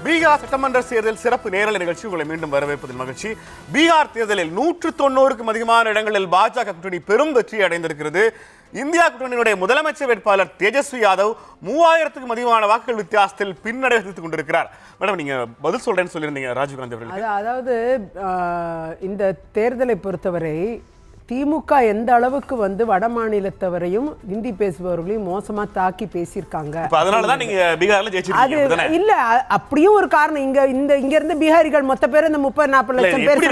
பீகார் சட்டமன்ற தேர்தல் சிறப்பு நேரலை நிகழ்ச்சி உங்களை மீண்டும் வரவேற்பதில் மகிழ்ச்சி. பீகார் தேர்தலில் 190க்கும் அதிகமான இடங்களில் பாஜக கூட்டணி பெரும் வெற்றி அடைந்திருக்கிறது. இந்தியா கூட்டணியுடைய முதலமைச்சர் வேட்பாளர் தேஜஸ்வி யாதவ் 3000க்கும் அதிகமான வாக்குகள் வித்தியாசத்தில் பின்னடை வகித்துக் கொண்டிருக்கிறார். மேடம், நீங்க பதில் சொல்றேன்னு சொல்லியிருந்தீங்க ராஜீவ்காந்தி அவர்களுக்கு. அதாவது இந்த தேர்தலை பொறுத்தவரை திமுக எந்த அளவுக்கு வட மாநிலத்தவரையும் ஹிந்தி பேசுபவர்களையும் மோசமா தாக்கி பேசியிருக்காங்க. அதனாலதான் நீங்க பீகார்ல ஜெயிச்சிருக்கீங்க. இல்ல, அப்படியும் ஒரு காரணம். இங்க இருந்து பீகாரிகள் மொத்த பேர் இந்த 30-40 லட்சம் பேர்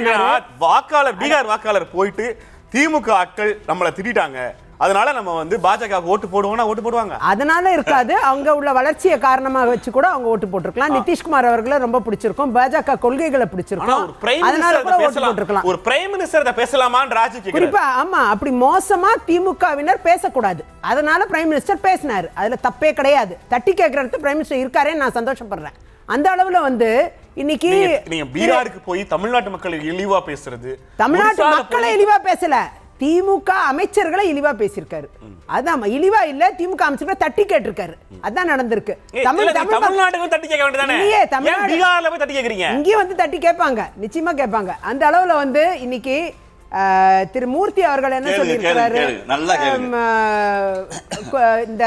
வாக்காளர் பீகார் வாக்காளர் போயிட்டு திமுக ஆட்கள் நம்மளை திட்டாங்க, அதனால நம்ம பாஜக ஓட்டு போடுவோம்னா ஓட்டு போடுவாங்க. அதனால இருக்காது, அவங்க உள்ள வளர்ச்சியை காரணமாக வச்சு கூட அவங்க ஓட்டு போட்டிருக்கலாம். நிதிஷ்குமார் அவர்களை ரொம்ப பிடிச்சிருக்கும், பாஜக கொள்கைகளை பிடிச்சிருக்கும், அதனால கூட ஓட்டு போட்டிருக்கலாம். ஒரு பிரைம் மினிஸ்டர் பேசலாமான்னு ராஜு குறிப்பா ஆமா, அப்படி மோசமா திமுகவினர் பேசக்கூடாது, அதனால பிரைம் மினிஸ்டர் பேசினாரு. அதுல தப்பே கிடையாது. தட்டி கேட்கறது பிரைம் மினிஸ்டர் இருக்காரே, நான் சந்தோஷப்படுறேன். அந்த அளவுல இன்னைக்கு நீங்க பீகாருக்கு போய் தமிழ்நாட்டு மக்களை இழிவா பேசுறது, தமிழ்நாட்டு மக்களை இழிவா பேசல, திமுக அமைச்சர்களை இழிவா பேசியிருக்காரு. அதான் இழிவா இல்ல, திமுக அமைச்சர்களை தட்டி கேட்டிருக்காரு. அதான் நடந்திருக்கு. தமிழ்நாட்டுக்கு தட்டி கேட்க வேண்டியதானே? பீகார்ல போய் தட்டி கேக்குறீங்க? இங்கே தட்டி கேட்பாங்க, நிச்சயமா கேட்பாங்க. அந்த அளவுல இன்னைக்கு திரு மூர்த்தி அவர்கள் என்ன சொல்லியிருக்கிறாரு, இந்த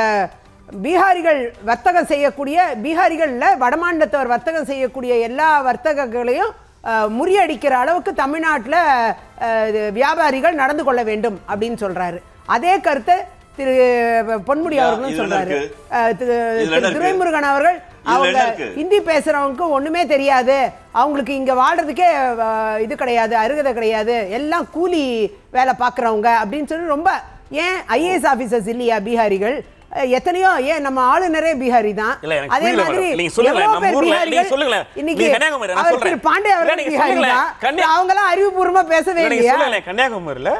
பீகாரிகள் வர்த்தகம் செய்யக்கூடிய, பீகாரிகள்ல வடமாநிலத்தவர் வர்த்தகம் செய்யக்கூடிய எல்லா வர்த்தகங்களையும் முறியடிக்கிற அளவுக்கு தமிழ்நாட்டில் வியாபாரிகள் நடந்து கொள்ள வேண்டும் அப்படின்னு சொல்றாரு. அதே கருத்தை திரு பொன்முடி அவர்களும் சொல்றாரு. துரைமுருகன் அவர்கள் அவங்க ஹிந்தி பேசுறவங்களுக்கு ஒண்ணுமே தெரியாது, அவங்களுக்கு இங்க வாழ்றதுக்கே இது கிடையாது, அருகதை கிடையாது, எல்லாம் கூலி வேலை பார்க்குறவங்க அப்படின்னு சொல்லி ரொம்ப, ஏன் ஐஏஎஸ் ஆபீசர்ஸ் இல்லையா பீகாரிகள்? எத்தனையோ, ஏன் நம்ம ஆளுநரே பீகாரி தான். அதே மாதிரி பாண்டே அவர்கள் பீகாரி தான். அவங்க எல்லாம் அறிவுபூர்வமா பேசவே இல்லையா? கன்னியாகுமரியில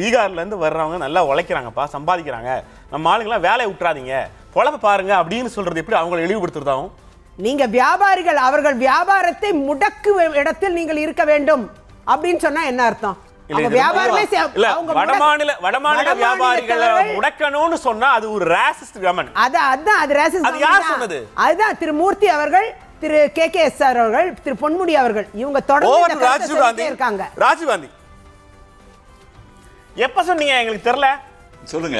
பீகார்ல இருந்து வர்றவங்க நல்லா உழைக்கிறாங்கப்பா, சம்பாதிக்கிறாங்க, நம்ம ஆளுங்கெல்லாம் வேலையை விட்டுறாதீங்க, பொழப்ப பாருங்க அப்படின்னு சொல்றது எப்படி அவங்களை இழிவுபடுத்துறதாகும்? நீங்க வியாபாரிகள், அவர்கள் வியாபாரத்தை முடக்கு இடத்தில் நீங்கள் இருக்க வேண்டும் அப்படின்னு சொன்னா என்ன அர்த்தம்? வடமாநில வியாபாரிகளை முடக்கணும்னு சொன்னா அது ஒரு ராசிஸ்ட் கமெண்ட். அது யார் சொன்னது? அதுதான் திரு மூர்த்தி அவர்கள், திரு KKS அவர்கள், திரு பொன்முடி அவர்கள், இவங்க தொடர்ந்து ராஜீவ்காந்தி இருக்காங்க. ராஜீவ்காந்தி எப்ப சொன்னீங்க? எங்களுக்கு தெரியல, சொல்லுங்க.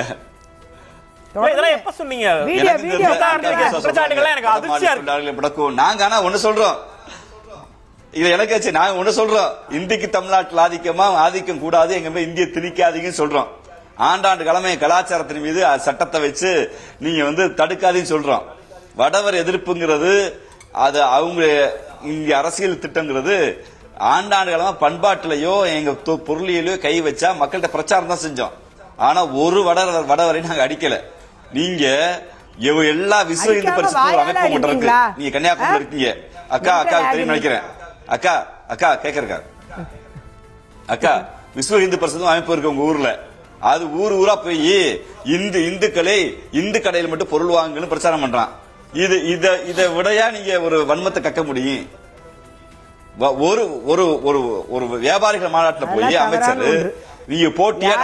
எப்ப சொன்னீங்க? நாங்க ஆனா ஒண்ணு சொல்றோம், இது எனக்கு நாங்க ஒண்ணு சொல்றோம், இந்திக்கு தமிழ்நாட்டில் ஆதிக்கம் கூடாது, எங்க மேல இந்திய திணிக்காதீங்கன்னு சொல்றோம். ஆண்டாண்டு கிழமை கலாச்சாரத்தின் மீது சட்டத்தை வச்சு நீங்க தடுக்காதீங்கன்னு சொல்றோம். வடவர் எதிர்ப்புங்கிறது அது அவங்க இந்திய அரசியல் திட்டங்கிறது ஆண்டாண்டு கிழமை பண்பாட்டிலேயோ எங்க பொருளியலையோ கை வச்சா மக்கள்கிட்ட பிரச்சாரம் தான் செஞ்சோம். ஆனா ஒரு வடவரை நாங்க அடிக்கல. நீங்க எல்லா விஸ்வ இந்து பரிசுத்த அமைப்பு மட்டும் இருக்கு. நீங்க கன்னியாகுமரி இருக்கீங்க, அக்கா தெரியும் நினைக்கிறேன். அக்கா கேக்குறக்கா, அக்கா விஸ்வ இந்து பரிசுத்த அமைப்பு இருக்கு உங்க ஊர்ல, அது ஊரா போய் இந்துக்களை இந்து கடையில் மட்டும் பொருள் வாங்குன்னு பிரச்சாரம் பண்றான். இதை விடையா நீங்க ஒரு வன்மத்தை கக்க முடியும்? ஒரு வியாபாரிகள் மாநாட்டில் போய் அமைச்சர் நீங்க போட்டியா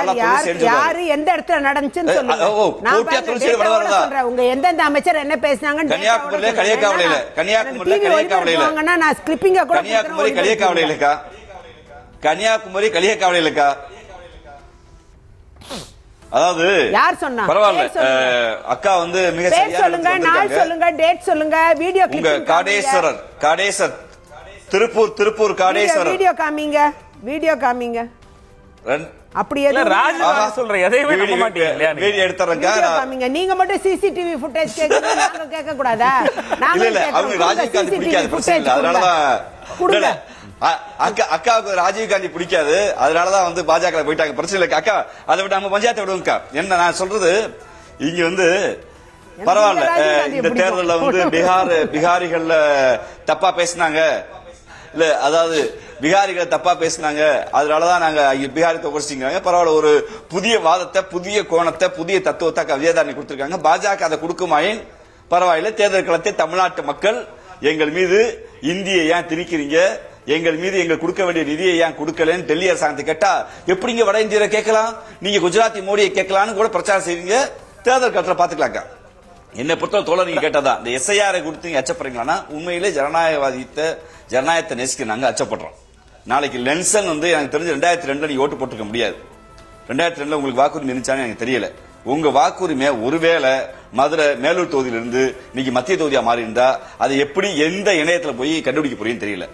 யாரு எந்த இடத்துல நடந்துச்சுன்னு சொல்லுங்க. போட்டியா தொழிற்சேரி சொல்றேன், உங்க எந்தெந்த அமைச்சர் என்ன பேசினாங்க கன்னியாகுமரியில களியக்காவலையில நான் ஸ்கிரிப்பிங்க கூட கன்னியாகுமரி களியக்காவலையிலக்கா. அதாவது யார் சொன்னா? பரவாயில்ல, அக்கா மிக சரியா சொல்லுங்க, நாள் சொல்லுங்க, டேட் சொல்லுங்க, வீடியோ கிளிப். காடேஸ்வர் திருப்பூர் காடேஸ்வர் வீடியோ காமிங்க. அப்படியே நீங்க மட்டும் சிசிடிவி ஃபுட்டேஜ் கேக்குறீங்க, நாங்க கேட்க கூடாதா? அக்காவுக்கு ராஜீவ்காந்தி பிடிக்காது, அதனாலதான் பாஜக போயிட்டாங்க. பிரச்சனை இல்லை அக்கா, அதை விட்டு நம்ம பஞ்சாயத்தை விடுவோம்க்கா. என்ன நான் சொல்றது, இங்க பரவாயில்ல, இந்த தேர்தலில் பீகாரிகள் தப்பா பேசினாங்க இல்ல, அதாவது பீகாரிகளை தப்பா பேசினாங்க, அதனாலதான் நாங்க பீகாரி தொகுச்சிங்க. பரவாயில்ல, ஒரு புதிய வாதத்தை, புதிய கோணத்தை, புதிய தத்துவத்தை விஜயதாரணி கொடுத்திருக்காங்க. பாஜக அதை கொடுக்குமாயின் பரவாயில்ல. தேர்தல் களத்தை தமிழ்நாட்டு மக்கள் எங்கள் மீது இந்தியை ஏன் திணிக்கிறீங்க, எங்கள் மீது எங்கள் கொடுக்க வேண்டிய நிதியை ஏன் கொடுக்கலன்னு டெல்லி அரசாங்கத்தை கேட்டா எப்படிங்க வட இந்தியரை கேட்கலாம், நீங்க குஜராத்தி மோடியை கேட்கலான்னு கூட பிரச்சாரம் செய்வீங்க. தேர்தல் களத்தில் பாத்துக்கலாங்க. என்னை பொறுத்தவரை தோழர் நீங்க கேட்டதா இந்த எஸ்ஐஆரை கொடுத்து நீங்க அச்சப்படுறீங்களா? உண்மையிலே ஜனநாயகத்தை நேசிக்க நாங்க அச்சப்படுறோம். நாளைக்கு லென்சன் எனக்கு தெரிஞ்சு 2002 நீங்க ஓட்டு போட்டுக்க முடியாது. 2002 உங்களுக்கு வாக்குரிமை இருந்துச்சான்னு எனக்கு தெரியல. உங்க வாக்குரிமை ஒருவேளை மதுரை மேலூர் தொகுதியிலிருந்து இன்னைக்கு மத்திய தொகுதியா மாறி இருந்தா அதை எப்படி எந்த இணையத்துல போய் கண்டுபிடிக்க போறீங்கன்னு தெரியல.